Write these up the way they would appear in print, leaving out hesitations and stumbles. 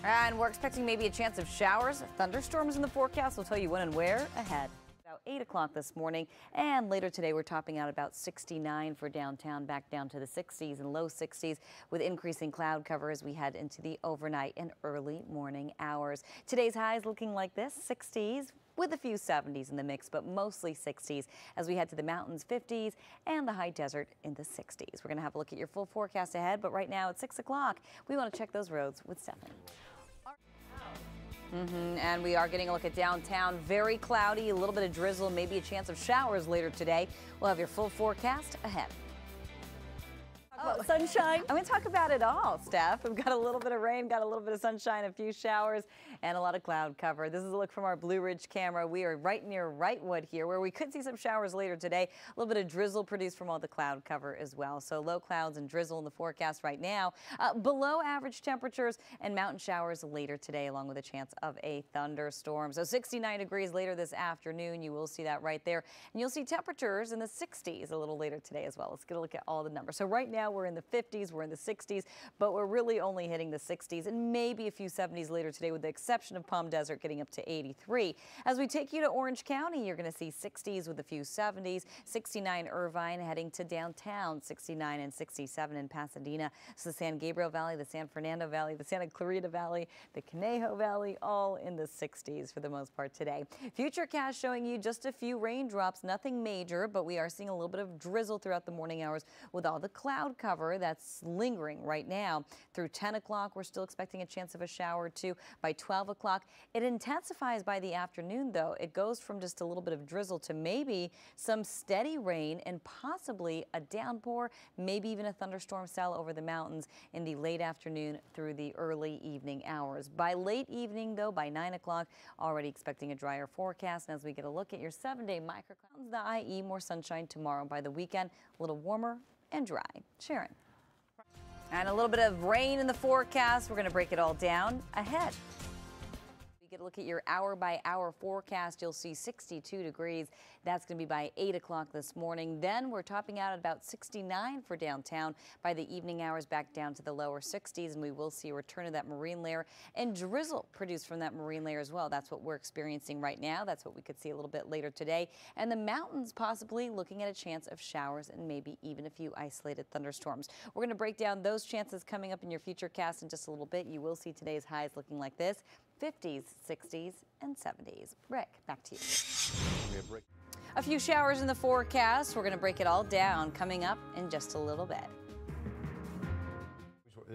And we're expecting maybe a chance of showers, thunderstorms in the forecast. We'll tell you when and where ahead. About 8 o'clock this morning, and later today we're topping out about 69 for downtown, back down to the 60s and low 60s with increasing cloud cover as we head into the overnight and early morning hours. Today's highs looking like this, 60s with a few 70s in the mix, but mostly 60s as we head to the mountains, 50s, and the high desert in the 60s. We're going to have a look at your full forecast ahead, but right now at 6 o'clock, we want to check those roads with Stephanie. And we are getting a look at downtown. Very cloudy, a little bit of drizzle, maybe a chance of showers later today. We'll have your full forecast ahead. Sunshine. I'm going to talk about it all, Steph. We've got a little bit of rain, got a little bit of sunshine, a few showers, and a lot of cloud cover. This is a look from our Blue Ridge camera. We are right near Wrightwood here, where we could see some showers later today. A little bit of drizzle produced from all the cloud cover as well. So low clouds and drizzle in the forecast right now. Below average temperatures and mountain showers later today, along with a chance of a thunderstorm. So 69 degrees later this afternoon. You will see that right there. And you'll see temperatures in the 60s a little later today as well. Let's get a look at all the numbers. So right now, we're in the 50s, we're in the 60s, but we're really only hitting the 60s and maybe a few 70s later today, with the exception of Palm Desert getting up to 83. As we take you to Orange County, you're going to see 60s with a few 70s, 69 Irvine heading to downtown, 69 and 67 in Pasadena. So the San Gabriel Valley, the San Fernando Valley, the Santa Clarita Valley, the Conejo Valley, all in the 60s for the most part today. Futurecast showing you just a few raindrops, nothing major, but we are seeing a little bit of drizzle throughout the morning hours with all the cloud cover that's lingering right now. Through 10 o'clock, we're still expecting a chance of a shower or two. By 12 o'clock, it intensifies by the afternoon, though. It goes from just a little bit of drizzle to maybe some steady rain and possibly a downpour, maybe even a thunderstorm cell over the mountains in the late afternoon through the early evening hours. By late evening, though, by 9 o'clock, already expecting a drier forecast. And as we get a look at your 7-day microclouds, the IE, more sunshine tomorrow. By the weekend, a little warmer and dry. Sharon. And a little bit of rain in the forecast. We're going to break it all down ahead. We get a look at your hour-by-hour forecast. You'll see 62 degrees. That's going to be by 8 o'clock this morning. Then we're topping out at about 69 for downtown. By the evening hours, back down to the lower 60s, and we will see a return of that marine layer and drizzle produced from that marine layer as well. That's what we're experiencing right now. That's what we could see a little bit later today. And the mountains possibly looking at a chance of showers and maybe even a few isolated thunderstorms. We're going to break down those chances coming up in your Futurecast in just a little bit. You will see today's highs looking like this: 50s, 60s, and 70s. Rick, back to you. A few showers in the forecast. We're going to break it all down coming up in just a little bit.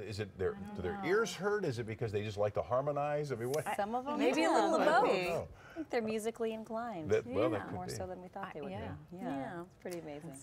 Is it do their ears hurt? Is it because they just like to harmonize? I mean, what? Some of them, maybe a little of both. I think they're musically inclined. That could more be. so than we thought they would be. Yeah, it's pretty amazing.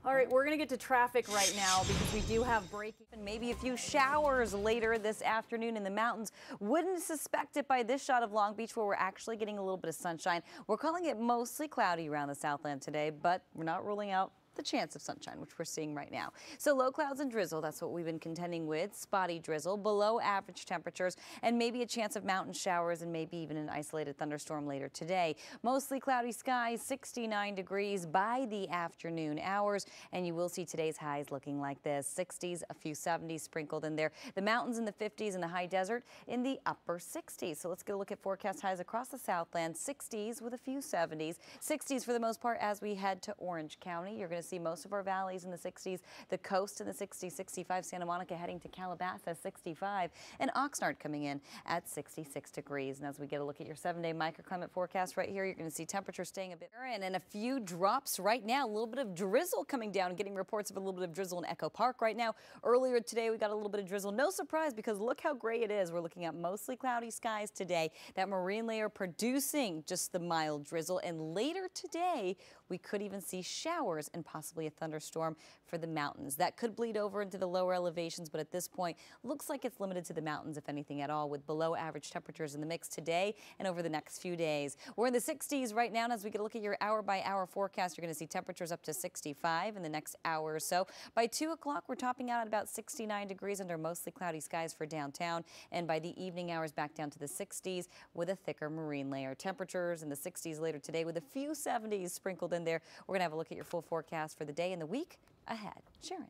All right, we're going to get to traffic right now because we do have breaking. And maybe a few showers later this afternoon in the mountains. Wouldn't suspect it by this shot of Long Beach, where we're actually getting a little bit of sunshine. We're calling it mostly cloudy around the Southland today, but we're not ruling out the chance of sunshine, which we're seeing right now. So low clouds and drizzle, that's what we've been contending with. Spotty drizzle, below average temperatures, and maybe a chance of mountain showers and maybe even an isolated thunderstorm later today. Mostly cloudy skies, 69 degrees by the afternoon hours, and you will see today's highs looking like this: 60s, a few 70s sprinkled in there. The mountains in the 50s and the high desert in the upper 60s. So let's get a look at forecast highs across the Southland. 60s with a few 70s. 60s for the most part as we head to Orange County. You're going to see most of our valleys in the 60s, the coast in the 60s, 65, Santa Monica heading to Calabasas, 65, and Oxnard coming in at 66 degrees. And as we get a look at your 7-day microclimate forecast right here, you're going to see temperatures staying a bit and a few drops right now. A little bit of drizzle coming down, getting reports of a little bit of drizzle in Echo Park right now. Earlier today, we got a little bit of drizzle. No surprise, because look how gray it is. We're looking at mostly cloudy skies today. That marine layer producing just the mild drizzle. And later today, we could even see showers and possibly a thunderstorm for the mountains. That could bleed over into the lower elevations, but at this point, looks like it's limited to the mountains, if anything at all, with below average temperatures in the mix today and over the next few days. We're in the 60s right now, and as we get a look at your hour-by-hour forecast, you're going to see temperatures up to 65 in the next hour or so. By 2 o'clock, we're topping out at about 69 degrees under mostly cloudy skies for downtown, and by the evening hours, back down to the 60s with a thicker marine layer. Temperatures in the 60s later today with a few 70s sprinkled in there. We're going to have a look at your full forecast for the day and the week ahead. Sharon.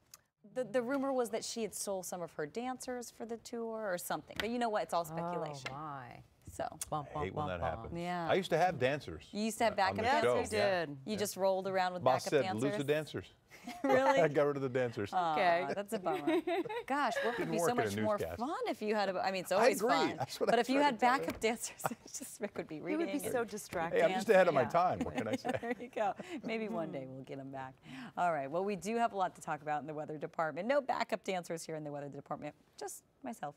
The rumor was that she had stole some of her dancers for the tour or something. But you know what? It's all speculation. Oh, my. So. I hate when that happens. Yeah. I used to have dancers. You used to have backup on the dancers? show. You did. You just rolled around with Boss backup said, dancers? lose the dancers. Really? I got rid of the dancers. Okay. That's a bummer. Gosh, work would Didn't be so work in a much more newscast. fun if you had I mean, it's always agree. fun. That's what But I'm if you trying had to tell you. backup dancers, it's just Rick would be It reading. would be and so distracting. Hey, I'm just ahead of my Yeah. time. What can I say? There you go. Maybe one day we'll get them back. All right. Well, we do have a lot to talk about in the weather department. No backup dancers here in the weather department. Just myself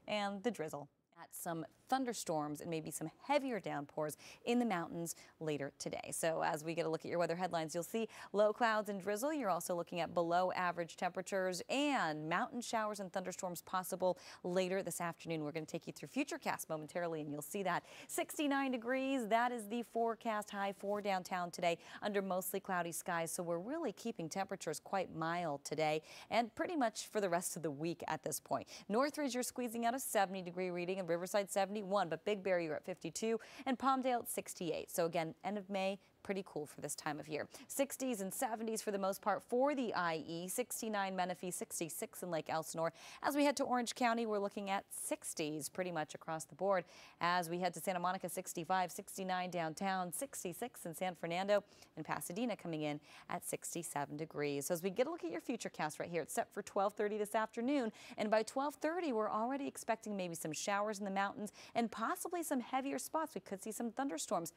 and the drizzle. At some thunderstorms and maybe some heavier downpours in the mountains later today. So as we get a look at your weather headlines, you'll see low clouds and drizzle. You're also looking at below average temperatures and mountain showers and thunderstorms possible later this afternoon. We're going to take you through Futurecast momentarily, and you'll see that 69 degrees. That is the forecast high for downtown today under mostly cloudy skies. So we're really keeping temperatures quite mild today and pretty much for the rest of the week at this point. Northridge, you're squeezing out a 70-degree reading, and Riverside 71, but Big Bear, you're at 52, and Palmdale at 68. So again, end of May, pretty cool for this time of year. 60s and 70s for the most part for the IE, 69 Menifee, 66 in Lake Elsinore. As we head to Orange County, we're looking at 60s pretty much across the board. As we head to Santa Monica, 65, 69 downtown, 66 in San Fernando, and Pasadena coming in at 67 degrees. So as we get a look at your Futurecast right here, it's set for 12:30 this afternoon, and by 12:30, we're already expecting maybe some showers in the mountains and possibly some heavier spots. We could see some thunderstorms.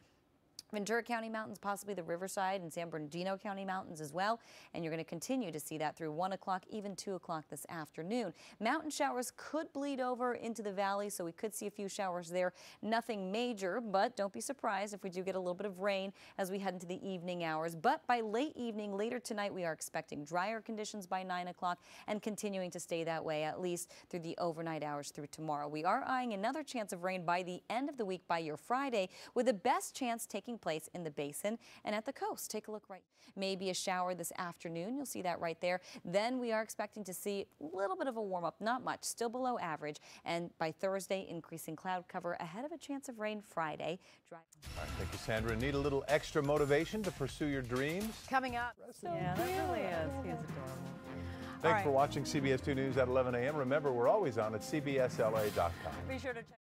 Ventura County Mountains, possibly the Riverside and San Bernardino County Mountains as well. And you're going to continue to see that through 1 o'clock, even 2 o'clock this afternoon. Mountain showers could bleed over into the valley, so we could see a few showers there. Nothing major, but don't be surprised if we do get a little bit of rain as we head into the evening hours. But by late evening, later tonight, we are expecting drier conditions by 9 o'clock and continuing to stay that way at least through the overnight hours through tomorrow. We are eyeing another chance of rain by the end of the week by your Friday, with the best chance taking place in the basin and at the coast. Take a look right. Maybe a shower this afternoon. You'll see that right there. Then we are expecting to see a little bit of a warm up, not much, still below average. And by Thursday, increasing cloud cover ahead of a chance of rain Friday. All right, thank you, Sandra. Need a little extra motivation to pursue your dreams? Coming up. Yeah, that really is. He's adorable. Thanks for watching CBS 2 News at 11 a.m. Remember, we're always on at CBSLA.com. Be sure to check.